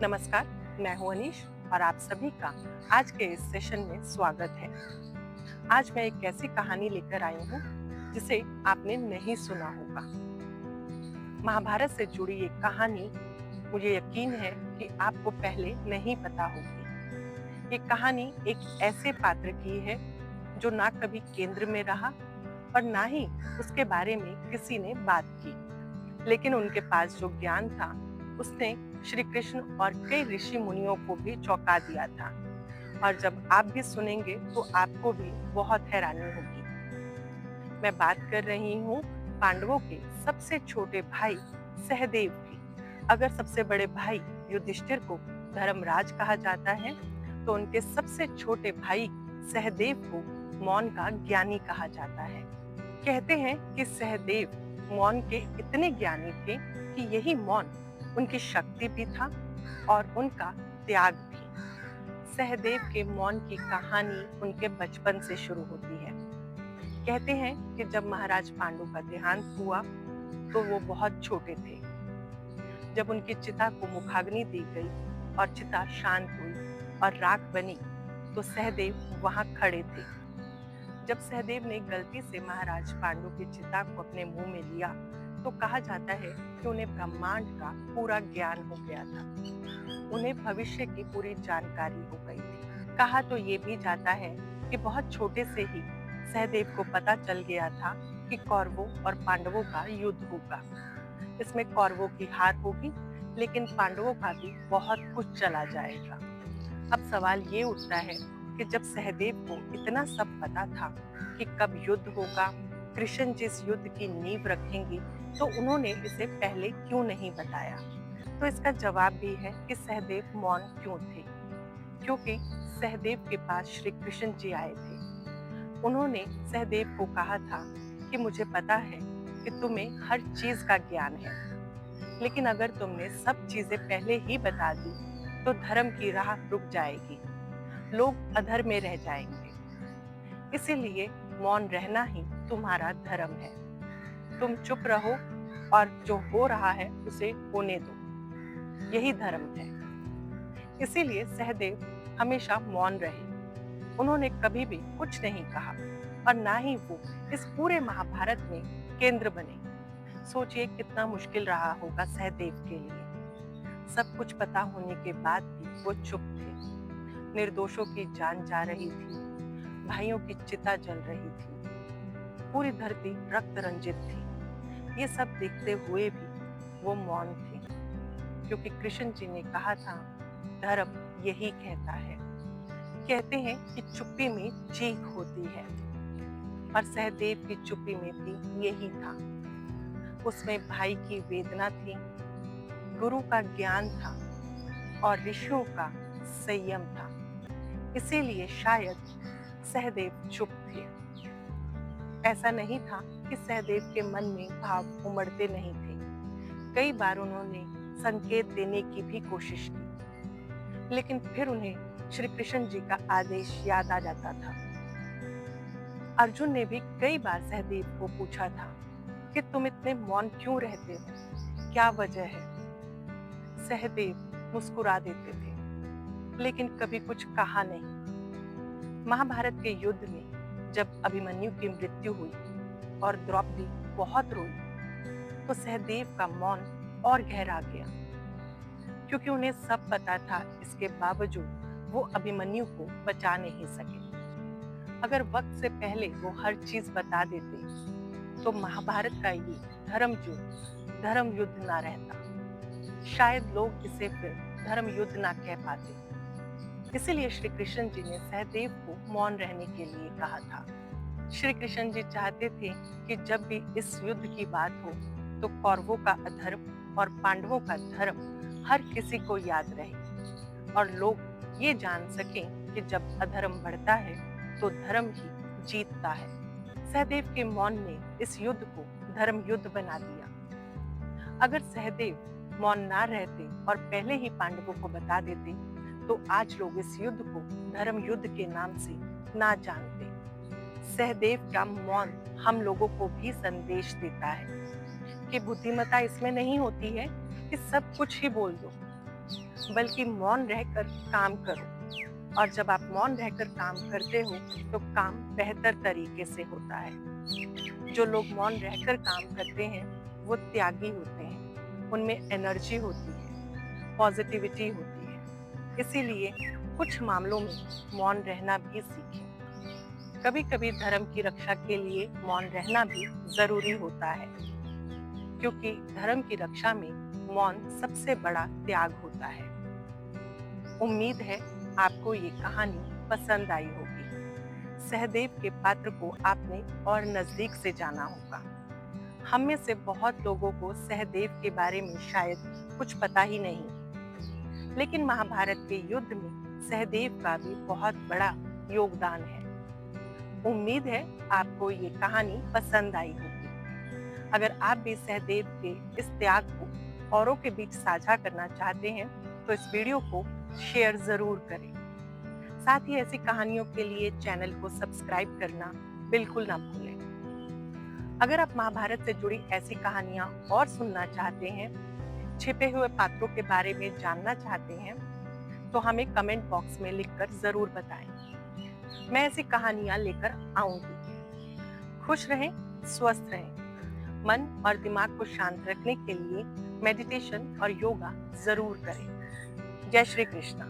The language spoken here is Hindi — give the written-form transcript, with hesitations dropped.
नमस्कार, मैं हूं अनीश और आप सभी का आज के इस सेशन में स्वागत है। आज मैं एक ऐसी कहानी लेकर आई हूं जिसे आपने नहीं सुना होगा। महाभारत से जुड़ी एक कहानी मुझे यकीन है कि आपको पहले नहीं पता होगी। ये कहानी एक ऐसे पात्र की है जो ना कभी केंद्र में रहा और ना ही उसके बारे में किसी ने बात की, लेकिन उनके पास जो ज्ञान था उसने श्री कृष्ण और कई ऋषि मुनियों को भी चौंका दिया था। और जब आप भी सुनेंगे तो आपको भी बहुत हैरानी होगी। मैं बात कर रही हूँ पांडवों के सबसे छोटे भाई सहदेव की। अगर सबसे बड़े भाई युधिष्ठिर को धर्मराज कहा जाता है, तो उनके सबसे छोटे भाई सहदेव को मौन का ज्ञानी कहा जाता है। कहते हैं कि सहदेव मौन के इतने ज्ञानी थे कि यही मौन उनकी शक्ति भी था और उनका त्याग भी। सहदेव के मौन की कहानी उनके बचपन से शुरू होती है। कहते हैं कि जब महाराज पांडु का देहांत हुआ तो वो बहुत छोटे थे। जब उनकी चिता को मुखाग्नि दी गई और चिता शांत हुई और राख बनी, तो सहदेव वहां खड़े थे। जब सहदेव ने गलती से महाराज पांडु की चिता को अपने मुंह में लिया, तो कहा जाता है कि उन्हें ब्रह्मांड का पूरा ज्ञान हो गया था। उन्हें भविष्य की पूरी जानकारी हो गई थी। कहा तो ये भी जाता है कि बहुत छोटे से ही सहदेव को पता चल गया था कि कौरवों और पांडवों का युद्ध होगा। इसमें कौरवों की हार होगी, लेकिन पांडवों का भी बहुत कुछ चला जाएगा। अब सवाल ये उठता है कि जब सहदेव को इतना सब पता था कि कब युद्ध होगा, कृष्ण जिस युद्ध की नींव रखेंगी, तो उन्होंने इसे पहले क्यों नहीं बताया? तो इसका जवाब भी है कि सहदेव मौन क्यों थे। क्योंकि सहदेव के पास श्री कृष्ण जी आए थे। उन्होंने सहदेव को कहा था कि मुझे पता है कि तुम्हें हर चीज का ज्ञान है, लेकिन अगर तुमने सब चीजें पहले ही बता दी तो धर्म की राह रुक जाएगी, लोग अधर में रह जाएंगे। इसीलिए मौन रहना ही तुम्हारा धर्म है। तुम चुप रहो और जो हो रहा है उसे होने दो, यही धर्म है। इसीलिए सहदेव हमेशा मौन रहे। उन्होंने कभी भी कुछ नहीं कहा और ना ही वो इस पूरे महाभारत में केंद्र बने। सोचिए कितना मुश्किल रहा होगा सहदेव के लिए। सब कुछ पता होने के बाद भी वो चुप थे। निर्दोषों की जान जा रही थी, भाइयों की चिता जल रही थी, पूरी धरती रक्त रंजित थी। ये सब देखते हुए भी वो मौन थे, क्योंकि कृष्ण जी ने कहा था, धर्म यही कहता है। कहते हैं कि चुप्पी में चीख होती है, और सहदेव की चुप्पी में भी यही था। उसमें भाई की वेदना थी, गुरु का ज्ञान था और ऋषियों का संयम था। इसीलिए शायद सहदेव चुप थे। ऐसा नहीं था कि सहदेव के मन में भाव उमड़ते नहीं थे। कई बार उन्होंने संकेत देने की भी कोशिश की, लेकिन फिर उन्हें श्री कृष्ण जी का आदेश याद आ जाता था। अर्जुन ने भी कई बार सहदेव को पूछा था कि तुम इतने मौन क्यों रहते हो, क्या वजह है? सहदेव मुस्कुरा देते थे, लेकिन कभी कुछ कहा नहीं। महाभारत के युद्ध में जब अभिमन्यु की मृत्यु हुई और द्रौपदी बहुत रोई, तो सहदेव का मौन और गहरा गया, क्योंकि उन्हें सब पता था। इसके बावजूद वो अभिमन्यु को बचा नहीं सके। अगर वक्त से पहले वो हर चीज बता देते, तो महाभारत का ये धर्म युद्ध ना रहता। शायद लोग इसे फिर धर्म युद्ध ना कह पाते। इसीलिए श्री कृष्ण जी ने सहदेव को मौन रहने के लिए कहा था। श्री कृष्ण जी चाहते थे कि जब भी इस युद्ध की बात हो, तो कौरवों का अधर्म और पांडवों का धर्म हर किसी को याद रहे, और लोग ये जान सकें कि जब अधर्म बढ़ता है तो धर्म ही जीतता है। सहदेव के मौन ने इस युद्ध को धर्म युद्ध बना दिया। अगर सहदेव मौन ना रहते और पहले ही पांडवों को बता देते, तो आज लोग इस युद्ध को धर्म युद्ध के नाम से ना जानते। सहदेव का मौन हम लोगों को भी संदेश देता है कि बुद्धिमत्ता इसमें नहीं होती है कि सब कुछ ही बोल दो, बल्कि मौन रहकर काम करो। और जब आप मौन रहकर काम करते हो तो काम बेहतर तरीके से होता है। जो लोग मौन रहकर काम करते हैं वो त्यागी होते हैं, उनमें एनर्जी होती है, पॉजिटिविटी होती है। इसीलिए कुछ मामलों में मौन रहना भी सीखें। कभी कभी धर्म की रक्षा के लिए मौन रहना भी जरूरी होता है, क्योंकि धर्म की रक्षा में मौन सबसे बड़ा त्याग होता है। उम्मीद है आपको ये कहानी पसंद आई होगी। सहदेव के पात्र को आपने और नजदीक से जाना होगा। हम में से बहुत लोगों को सहदेव के बारे में शायद कुछ पता ही नहीं, लेकिन महाभारत के युद्ध में सहदेव का भी बहुत बड़ा योगदान है। उम्मीद है आपको ये कहानी पसंद आई होगी। अगर आप भी सहदेव के इस त्याग को औरों के बीच साझा करना चाहते हैं तो इस वीडियो को शेयर जरूर करें। साथ ही ऐसी कहानियों के लिए चैनल को सब्सक्राइब करना बिल्कुल ना भूलें। अगर आप महाभारत से जुड़ी ऐसी कहानियां और सुनना चाहते हैं, छिपे हुए पात्रों के बारे में जानना चाहते हैं, तो हमें कमेंट बॉक्स में लिखकर जरूर बताएं। मैं ऐसी कहानियां लेकर आऊंगी। खुश रहें, स्वस्थ रहें। मन और दिमाग को शांत रखने के लिए मेडिटेशन और योगा जरूर करें। जय श्री कृष्णा।